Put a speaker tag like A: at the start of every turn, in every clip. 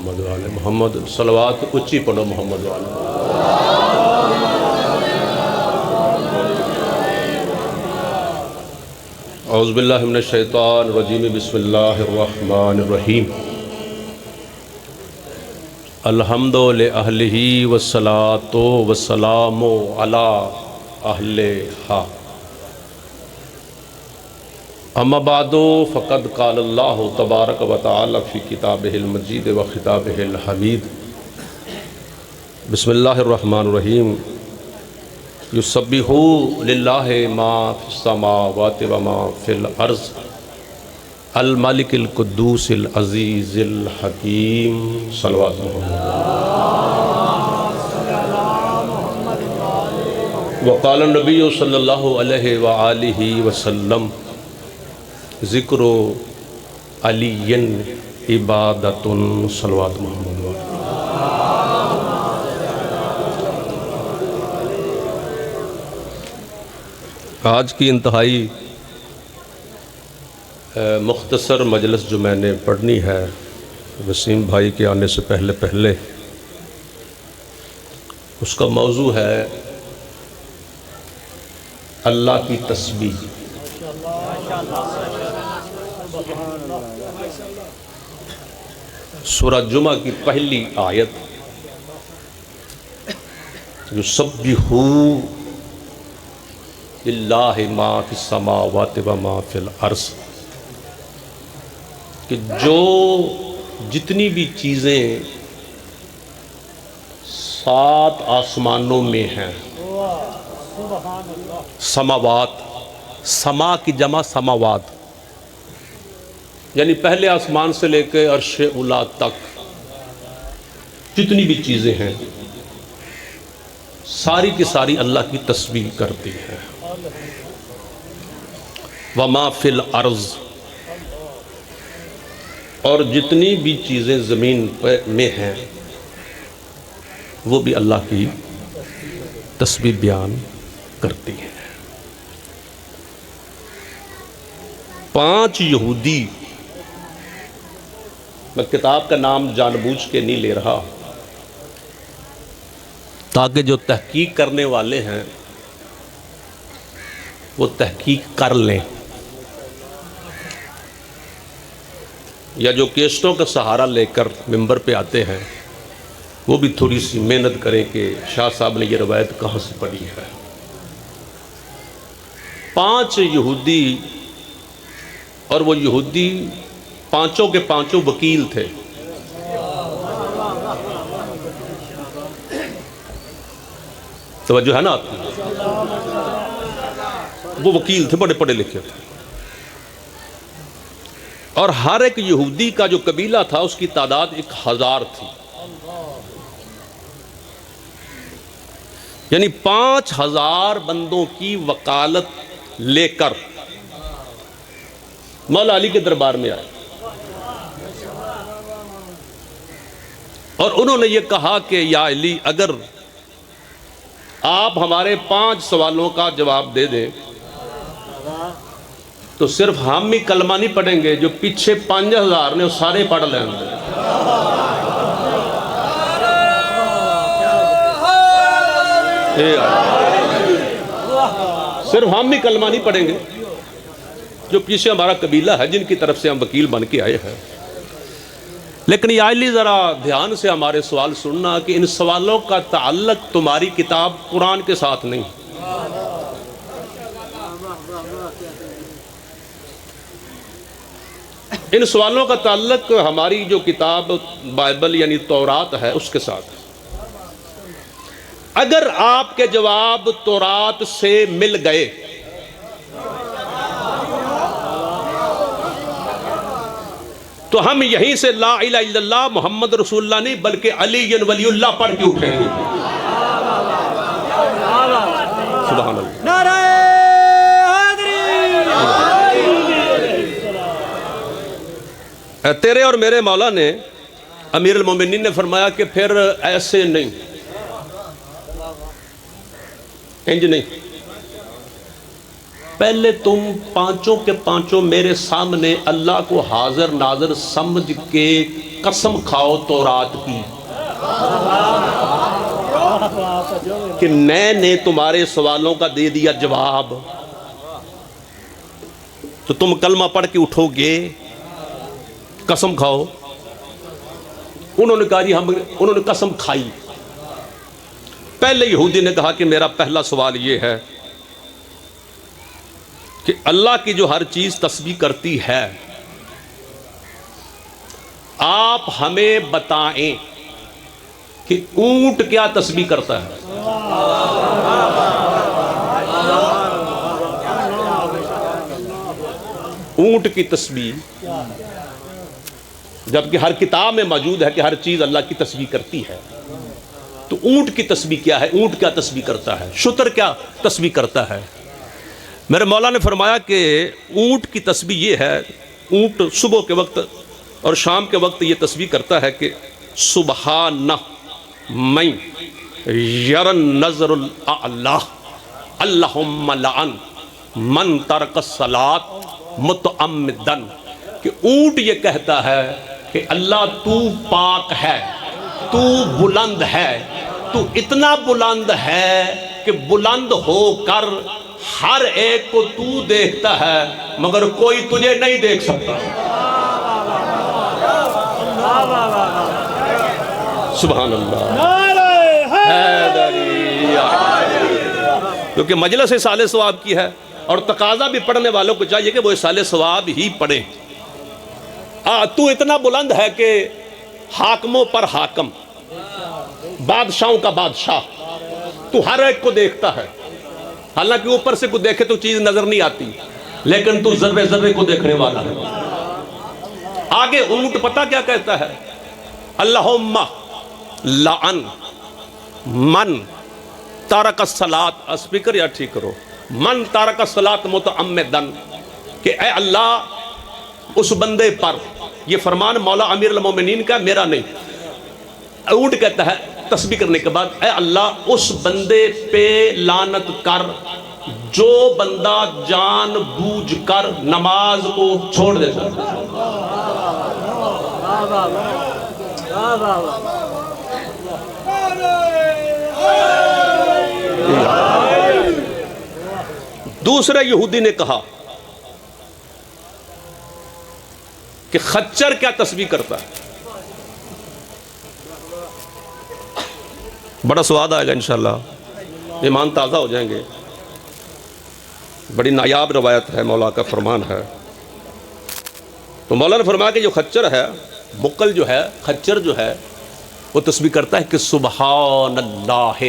A: محمد وآل محمد صلوات اچھی پڑھو محمد وآل اعوذ باللہ من الشیطان الرجیم بسم اللہ الرحمن الرحیم الحمد لأہلہ والصلاة والسلام علی اہلہا اما بعد فقد قال اللہ تبارک و تعالی فی کتابہ المجید و خطابہ الحمید بسم اللہ الرحمن الرحیم یسبح للہ ما فی السماوات و ما فی الارض الملک القدوس العزیز الحکیم صلوات محمد وقال النبی صلی اللہ علیہ وآلہ وسلم ذکر علی عبادت صلوات محمد آج کی انتہائی مختصر مجلس جو میں نے پڑھنی ہے وسیم بھائی کے آنے سے پہلے اس کا موضوع ہے اللہ کی تسبیح سورہ جمعہ کی پہلی آیت یسبحوا للہ ما فی السماوات و ما فی الارض کہ جو جتنی بھی چیزیں 7 آسمانوں میں ہیں سماوات سما کی جمع سماوات یعنی پہلے آسمان سے لے کے عرش اولی تک جتنی بھی چیزیں ہیں ساری کی ساری اللہ کی تسبیح کرتی ہیں وما فی الارض اور جتنی بھی چیزیں زمین میں ہیں وہ بھی اللہ کی تسبیح بیان کرتی ہیں 5 یہودی میں کتاب کا نام جان بوجھ کے نہیں لے رہا تاکہ جو تحقیق کرنے والے ہیں وہ تحقیق کر لیں یا جو کیسٹوں کا سہارا لے کر ممبر پہ آتے ہیں وہ بھی تھوڑی سی محنت کریں کہ شاہ صاحب نے یہ روایت کہاں سے پڑھی ہے 5 یہودی اور وہ یہودی 5 کے 5 وکیل تھے توجہ ہے نا آپ کی وہ وکیل تھے بڑے پڑھے لکھے تھے اور ہر ایک یہودی کا جو قبیلہ تھا اس کی تعداد 1000 تھی یعنی 5000 بندوں کی وکالت لے کر مولا علی کے دربار میں آئے اور انہوں نے یہ کہا کہ یا علی اگر آپ ہمارے 5 سوالوں کا جواب دے دیں تو صرف ہم ہی کلمہ نہیں پڑھیں گے جو پیچھے 5000 نے وہ سارے پڑھ لیں گے صرف ہم ہی کلمہ نہیں پڑھیں گے جو پیچھے ہمارا قبیلہ ہے جن کی طرف سے ہم وکیل بن کے آئے ہیں لیکن یا علی ذرا دھیان سے ہمارے سوال سننا کہ ان سوالوں کا تعلق تمہاری کتاب قرآن کے ساتھ نہیں ان سوالوں کا تعلق ہماری جو کتاب بائبل یعنی تورات ہے اس کے ساتھ اگر آپ کے جواب تورات سے مل گئے تو ہم یہیں سے لا الہ الا اللہ محمد رسول اللہ نہیں بلکہ علی ولی اللہ پڑھ کے اٹھیں گے سبحان اللہ نعرہ حیدری تیرے اور میرے مولا نے امیر المومنین نے فرمایا کہ پھر ایسے نہیں انج نہیں پہلے تم پانچوں کے پانچوں میرے سامنے اللہ کو حاضر ناظر سمجھ کے قسم کھاؤ تورات کی کہ میں نے تمہارے سوالوں کا دے دیا جواب، تو تم کلمہ پڑھ کے اٹھو گے، قسم کھاؤ۔ انہوں نے کہا جی انہوں نے قسم کھائی۔ پہلے یہودی نے کہا کہ میرا پہلا سوال یہ ہے کہ اللہ کی جو ہر چیز تسبیح کرتی ہے، آپ ہمیں بتائیں کہ اونٹ کیا تسبیح کرتا ہے۔ اونٹ کی تسبیح، جبکہ ہر کتاب میں موجود ہے کہ ہر چیز اللہ کی تسبیح کرتی ہے، تو اونٹ کی تسبیح کیا ہے؟ اونٹ کیا تسبیح کرتا ہے؟ شتر کیا تسبیح کرتا ہے؟ میرے مولا نے فرمایا کہ اونٹ کی تسبیح یہ ہے، اونٹ صبح کے وقت اور شام کے وقت یہ تسبیح کرتا ہے کہ سبحانہ من یرن نظر الاعلی اللہم لعن من ترک الصلاۃ متعمدن، کہ اونٹ یہ کہتا ہے کہ اللہ تو پاک ہے، تو بلند ہے، تو اتنا بلند ہے کہ بلند ہو کر ہر ایک کو تو دیکھتا ہے مگر کوئی تجھے نہیں دیکھ سکتا۔ سبحان اللہ، کیونکہ مجلس اصالِ ثواب کی ہے اور تقاضا بھی پڑھنے والوں کو چاہیے کہ وہ اصالِ ثواب ہی پڑھیں۔ تو اتنا بلند ہے کہ حاکموں پر حاکم، بادشاہوں کا بادشاہ، تو ہر ایک کو دیکھتا ہے، حالانکہ اوپر سے کوئی دیکھے تو چیز نظر نہیں آتی، لیکن تو ذرے ذرے کو دیکھنے والا ہے۔ آگے اونٹ پتہ کیا کہتا ہے؟ اللہم لعن من تارک الصلاۃ، اسپیکر یا ٹھیک کرو، من تارک الصلاۃ متعمدن، کہ اے اللہ اس بندے پر، یہ فرمان مولا امیر المومنین کا، میرا نہیں۔ اونٹ کہتا ہے تسبیح کرنے کے بعد، اے اللہ اس بندے پہ لعنت کر جو بندہ جان بوجھ کر نماز کو چھوڑ دیتا ہے۔ دوسرے یہودی نے کہا کہ خچر کیا تسبیح کرتا ہے؟ بڑا سواد آئے گا انشاءاللہ، ایمان تازہ ہو جائیں گے۔ بڑی نایاب روایت ہے، مولا کا فرمان ہے۔ تو مولا نے فرمایا کہ جو خچر ہے، بقل جو ہے، خچر جو ہے، وہ تسبیح کرتا ہے کہ سبحان اللہ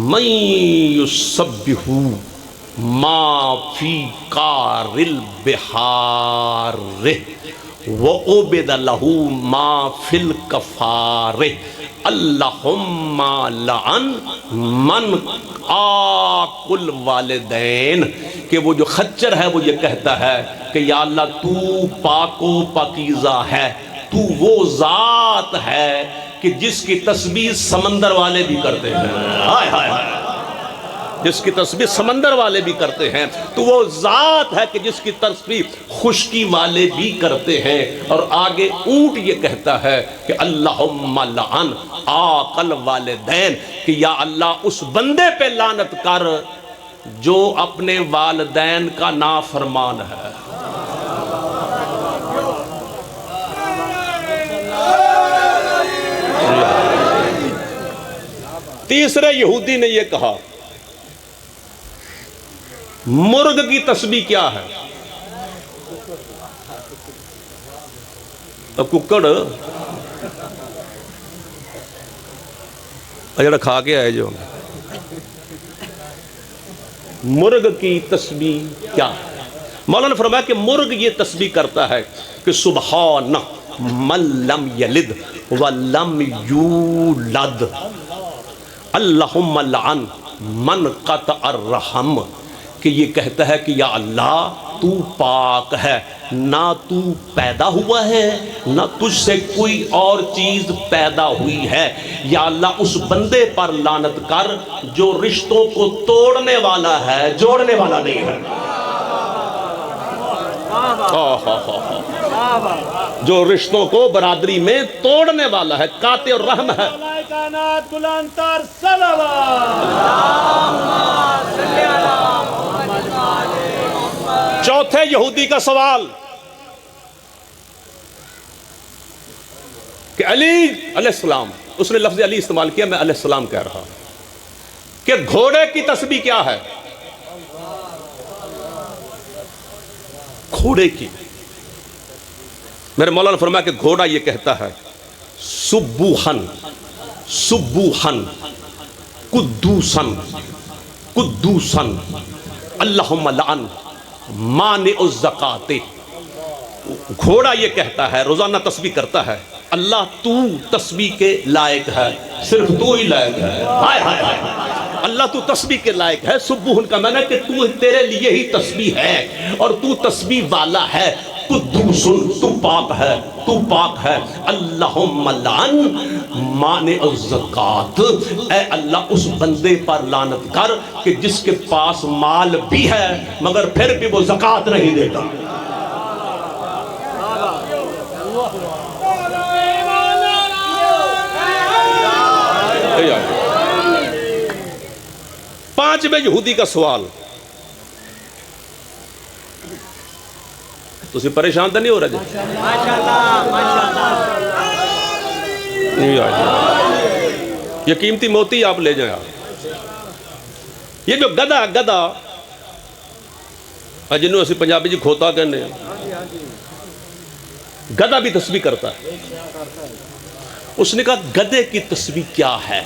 A: من یسبح ما فی قار البحار وعبد لہ ما فی الکفار اللہم لعن من آق الوالدین، کہ وہ جو خچر ہے وہ یہ کہتا ہے کہ یا اللہ تو پاک و پاکیزہ ہے، تو وہ ذات ہے کہ جس کی تسبیح سمندر والے بھی کرتے ہیں، ہائے ہائے ہائے، جس کی تسبیح سمندر والے بھی کرتے ہیں، تو وہ ذات ہے کہ جس کی تسبیح خشکی والے بھی کرتے ہیں۔ اور آگے اونٹ یہ کہتا ہے کہ اللہم لعن آق الوالدین، کہ یا اللہ اس بندے پہ لعنت کر جو اپنے والدین کا نافرمان ہے۔ تیسرے یہودی نے یہ کہا مرغ کی تسبیح کیا ہے؟ ککڑ جڑا کھا کے آئے جو، مرغ کی تسبیح کیا ہے؟ مولانا نے فرمایا کہ مرغ یہ تسبیح کرتا ہے کہ سبحان من لم یلد ولم یولد اللہم لعن من قطع الرحم، کہ کہ یہ کہتا ہے کہ یا اللہ تو پاک ہے، نہ تو پیدا ہوا ہے نہ تجھ سے کوئی اور چیز پیدا ہوئی ہے۔ یا اللہ اس بندے پر لعنت کر جو رشتوں کو توڑنے والا ہے، جوڑنے والا نہیں ہے۔ جو رشتوں کو برادری میں توڑنے والا ہے، قاطع الرحم ہے۔ چوتھے یہودی کا سوال کہ علی علیہ السلام، اس نے لفظ علی استعمال کیا، میں علیہ السلام کہہ رہا کہ گھوڑے کی تسبیح کیا ہے؟ گھوڑے کی، میرے مولانا نے فرمایا کہ گھوڑا یہ کہتا ہے سبوحن سبوحن قدوسن قدوسن اللہم لعن مانع الزکات۔ گھوڑا یہ کہتا ہے، روزانہ تسبیح کرتا ہے، اللہ تو تسبیح کے لائق ہے، صرف تو ہی لائق ہے۔ ہائے ہائے ہائے، اللہ تو تسبیح کے لائق ہے۔ سبوحن کا معنی کہ تو تیرے لیے ہی تسبیح ہے اور تو تسبیح والا ہے۔ قدوسن، تو پاک ہے، تو پاک ہے۔ اللہم لعن مانع الزکات، اے اللہ اس بندے پر لعنت کر کہ جس کے پاس مال بھی ہے مگر پھر بھی وہ زکوٰۃ نہیں دیتا۔ پانچویں یہودی کا سوال، تسی پریشان تو نہیں ہو رہا جی؟ یہ قیمتی موتی آپ لے جائیں۔ یہ جو گدھا جنہوں اسی پنجابی جی کھوتا کہنے ہیں، گدھا بھی تسبیح کرتا ہے۔ اس نے کہا گدھے کی تسبیح کیا ہے؟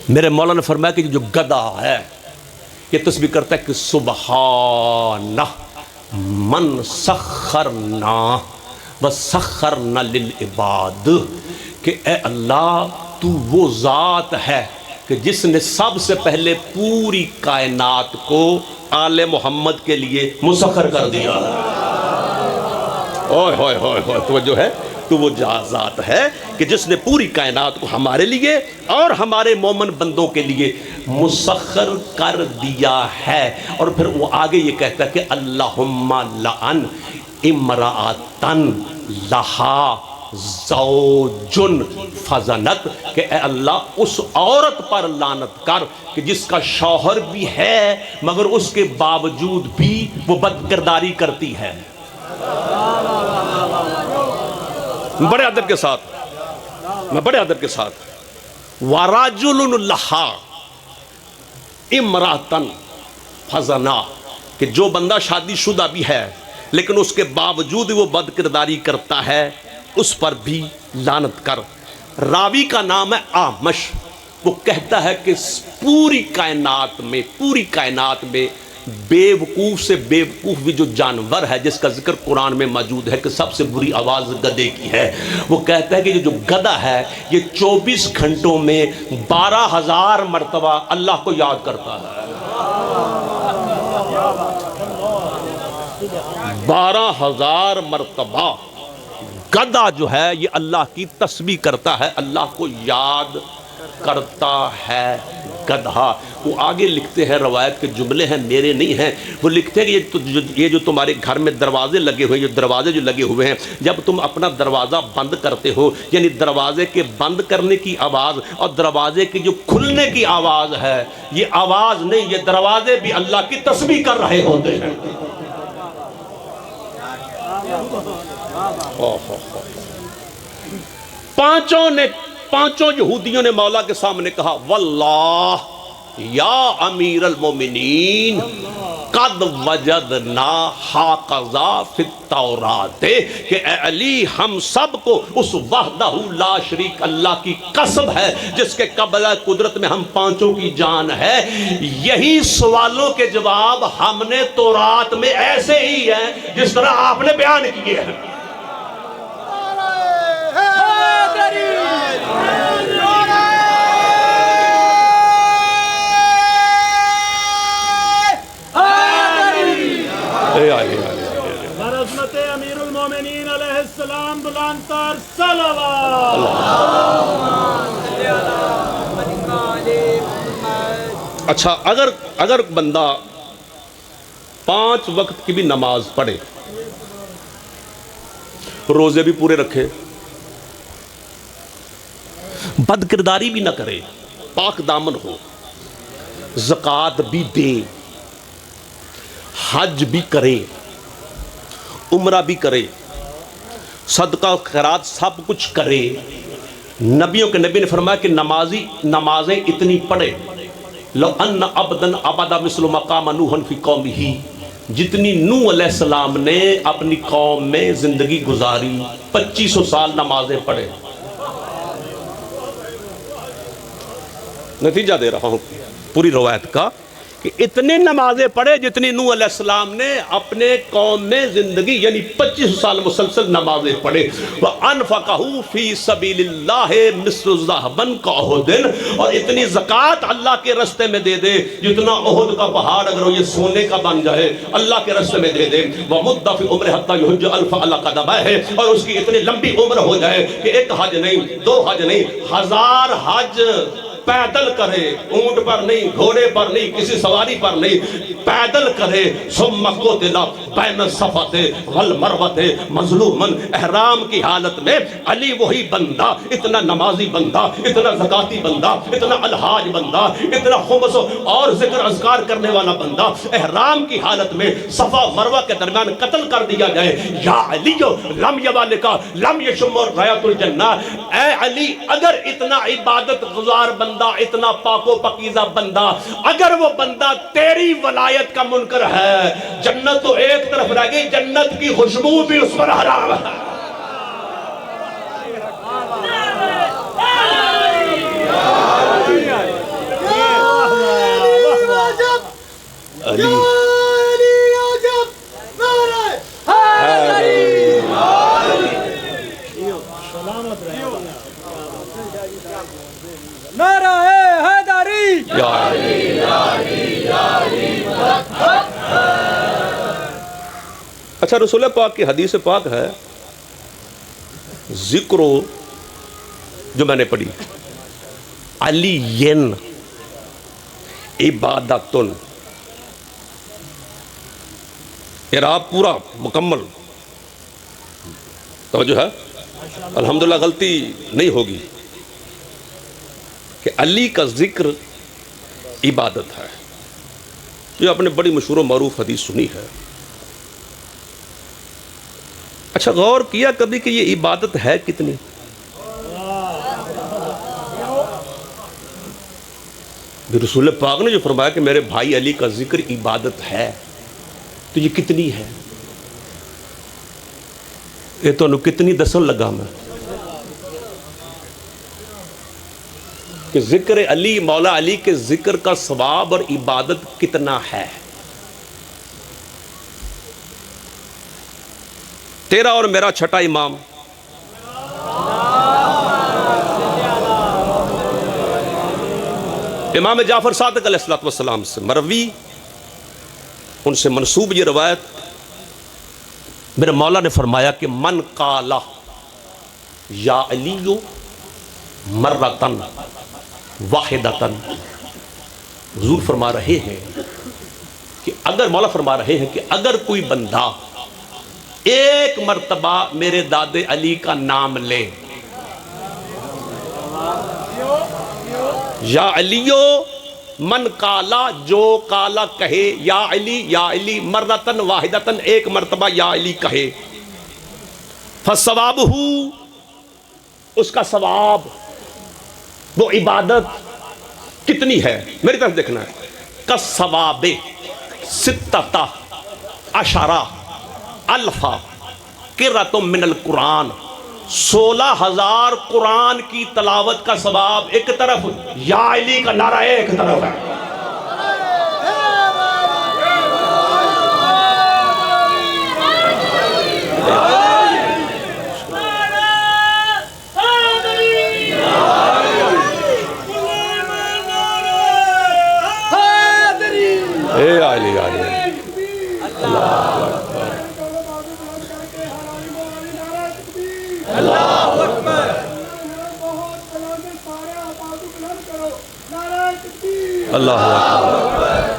A: میرے مولا نے فرمایا کہ جو گدھا ہے یہ تسبیح کرتا ہے کہ سبحانہ من سخرنا وسخرنا للعباد، کہ اے اللہ تو وہ ذات ہے کہ جس نے سب سے پہلے پوری کائنات کو آل محمد کے لیے مسخر کر دیا۔ اوئے ہوئے ہوئے ہوئے، توجہ ہے، تو وہ ذات ہے کہ جس نے پوری کائنات کو ہمارے لیے اور ہمارے مومن بندوں کے لیے مسخر کر دیا ہے۔ اور پھر وہ آگے یہ کہتا ہے کہ اللہم لعن امرأتن لہا زوجن فزنت، کہ اے اللہ اس عورت پر لعنت کر کہ جس کا شوہر بھی ہے مگر اس کے باوجود بھی وہ بد کرداری کرتی ہے۔ بڑے ادب کے ساتھ، میں بڑے ادب کے ساتھ، وَرَجُلٌ لَهَا امرأتن فزنا، کہ جو بندہ شادی شدہ بھی ہے لیکن اس کے باوجود وہ بد کرداری کرتا ہے، اس پر بھی لعنت کر۔ راوی کا نام ہے آمش، وہ کہتا ہے کہ پوری کائنات میں بے وقوف سے بے وقوف بھی جو جانور ہے جس کا ذکر قرآن میں موجود ہے کہ سب سے بری آواز گدھے کی ہے، وہ کہتا ہے کہ یہ جو گدھا ہے یہ 24 گھنٹوں میں 12,000 مرتبہ اللہ کو یاد کرتا ہے۔ 12,000 مرتبہ گدھا جو ہے یہ اللہ کی تسبیح کرتا ہے، اللہ کو یاد کرتا ہے گدھا۔ وہ آگے لکھتے ہیں، روایت کے جملے ہیں، میرے نہیں ہیں، وہ لکھتے ہیں کہ یہ جو تمہارے گھر میں دروازے لگے ہوئے ہیں، جو دروازے جو لگے ہوئے ہیں، جب تم اپنا دروازہ بند کرتے ہو، یعنی دروازے کے بند کرنے کی آواز اور دروازے کی جو کھلنے کی آواز ہے، یہ آواز نہیں، یہ دروازے بھی اللہ کی تسبیح کر رہے ہوتے ہیں۔ پانچوں یہودیوں نے مولا کے سامنے کہا واللہ یا امیر المومنین قد وجدنا ہاکذا فی التورات، کہ اے علی ہم سب کو اس وحدہ لا شریک اللہ کی قسم ہے جس کے قبضہ قدرت میں ہم پانچوں کی جان ہے، یہی سوالوں کے جواب ہم نے تورات میں ایسے ہی ہیں جس طرح آپ نے بیان کیے ہیں۔ اچھا، اگر بندہ 5 وقت کی بھی نماز پڑھے، روزے بھی پورے رکھے، بد کرداری بھی نہ کرے، پاک دامن ہو، زکوٰۃ بھی دے، حج بھی کرے، عمرہ بھی کرے، صدقہ خیرات سب کچھ کرے، نبیوں کے نبی نے فرمایا کہ نمازیں اتنی پڑھے، لو ان عبدن عبدا مثل مقام نوح فی قومہ، جتنی نوح علیہ السلام نے اپنی قوم میں زندگی گزاری، 2500 سال نمازیں پڑھے۔ نتیجہ دے رہا ہوں پوری روایت کا کہ اتنے نمازیں پڑھے جتنی نوح علیہ السلام نے اپنے قوم میں زندگی، یعنی 25 سال مسلسل نمازیں پڑھے۔ وَأَنْفَقَهُ فِي سَبِيلِ اللَّهِ مِثْلُ الذَّهَبٍ كَأُحُدٍ، اور اتنی زکوٰۃ اللہ کے راستے میں دے دے جتنا احد کا پہاڑ اگر وہ یہ سونے کا بن جائے اللہ کے راستے میں دے دے۔ وَمُدَّ فِي عُمْرِ حَتَّى يُحِجَّ أَلْفَ عَلَىٰ قَدَمَيْهِ، اور اس کی اتنی لمبی عمر ہو جائے کہ 1 حج نہیں، 2 حج نہیں، 1000 حج پیدل کرے، اونٹ پر نہیں، گھوڑے پر نہیں، کسی سواری پر نہیں، پیدل کرے۔ ثم قتل بین الصفا والمروہ مظلوما، احرام کی حالت میں علی وہی بندہ، اتنا نمازی بندہ، اتنا زکاتی بندہ، اتنا الحاج بندہ، اتنا خمس اور ذکر اذکار کرنے والا بندہ، احرام کی حالت میں صفا مروہ کے درمیان قتل کر دیا جائے۔ یا علی لم یوالکا لم یشم رایۃ الجنہ، اے علی اگر اتنا عبادت گزار بندہ، اتنا پاک و پاکیزہ بندہ، اگر وہ بندہ تیری ولایت کا منکر ہے، جنت تو ایک طرف رہ گئی، جنت کی خوشبو بھی اس پر حرام ہے۔ علی
B: نعرہ حیدری،
A: اچھا، رسول پاک کی حدیث پاک ہے، ذکر جو میں نے پڑھی، علی عبادتن، اعراب پورا مکمل توجہ ہے، الحمدللہ غلطی نہیں ہوگی، کہ علی کا ذکر عبادت ہے۔ یہ آپ نے بڑی مشہور و معروف حدیث سنی ہے۔ اچھا، غور کیا کبھی کہ یہ عبادت ہے کتنی؟ رسول پاک نے جو فرمایا کہ میرے بھائی علی کا ذکر عبادت ہے، تو یہ کتنی ہے؟ یہ تو کتنی دسن لگا میں کہ ذکر علی، مولا علی کے ذکر کا ثواب اور عبادت کتنا ہے۔ تیرا اور میرا چھٹا امام امام جعفر صادق علیہ السلام سے مروی، ان سے منسوب یہ روایت، میرے مولا نے فرمایا کہ من قال یا علی مرتن واحدتن، حضور فرما رہے ہیں کہ اگر مولا فرما رہے ہیں کہ اگر کوئی بندہ ایک مرتبہ میرے داد علی کا نام لے، یا علیو من کالا، جو کالا کہے، یا علی مرتن واحدتن، ایک مرتبہ یا علی کہے، فثوابہ، اس کا ثواب، وہ عبادت کتنی ہے، میری طرف دیکھنا ہے، کثواب ستۃ عشرہ الف قرۃ من القرآن، 16,000 قرآن کی تلاوت کا ثواب ایک طرف، یا علی کا نعرہ ایک طرف ہے۔ اے علی اللہ اللہ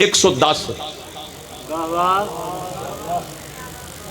A: 110।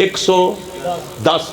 A: 110।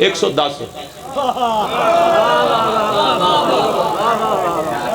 A: 110।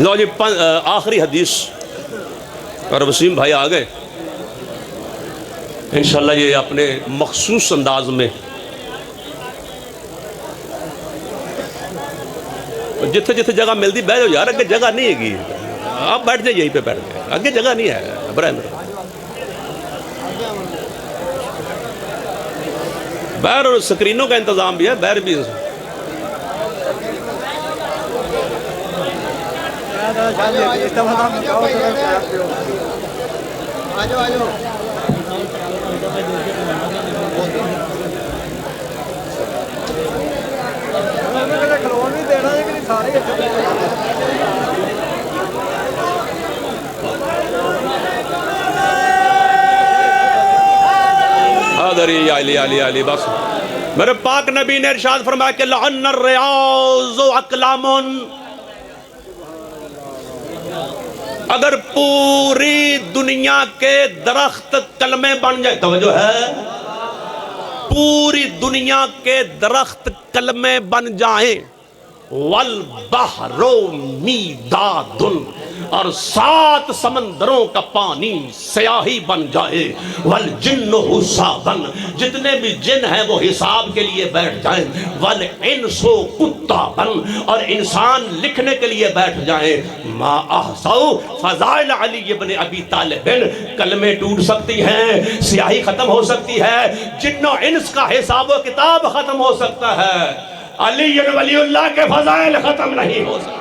A: لو جی آخری حدیث، اور وسیم بھائی آ گئے انشاءاللہ یہ اپنے مخصوص انداز میں جتھے جتھے جگہ ملتی بیٹھ جاؤ یار، اگے جگہ نہیں ہے گی، آپ بیٹھ جائیں یہیں پہ بیٹھ گئے، اگے جگہ نہیں ہے ابراہیم باہر، اور سکرینوں کا انتظام بھی ہے باہر بھی۔ علی بس میرے پاک نبی نے ارشاد فرمایا کہ لعن الریاض اقلام، اگر پوری دنیا کے درخت کلمے بن جائے، توجہ ہے، پوری دنیا کے درخت کلمے بن جائیں، والبحر میداد، اور 7 سمندروں کا پانی سیاہی بن جائے، والجن حسابا، جتنے بھی جن ہیں وہ حساب کے لیے بیٹھ جائیں، والانس کتابا، اور انسان لکھنے کے لیے بیٹھ جائیں، ما احصوا فضائل علی ابن ابی طالب، کلمے ٹوٹ سکتی ہیں، سیاہی ختم ہو سکتی ہے، جن و انس کا حساب و کتاب ختم ہو سکتا ہے، علی ولی اللہ کے فضائل ختم نہیں ہو سکتے۔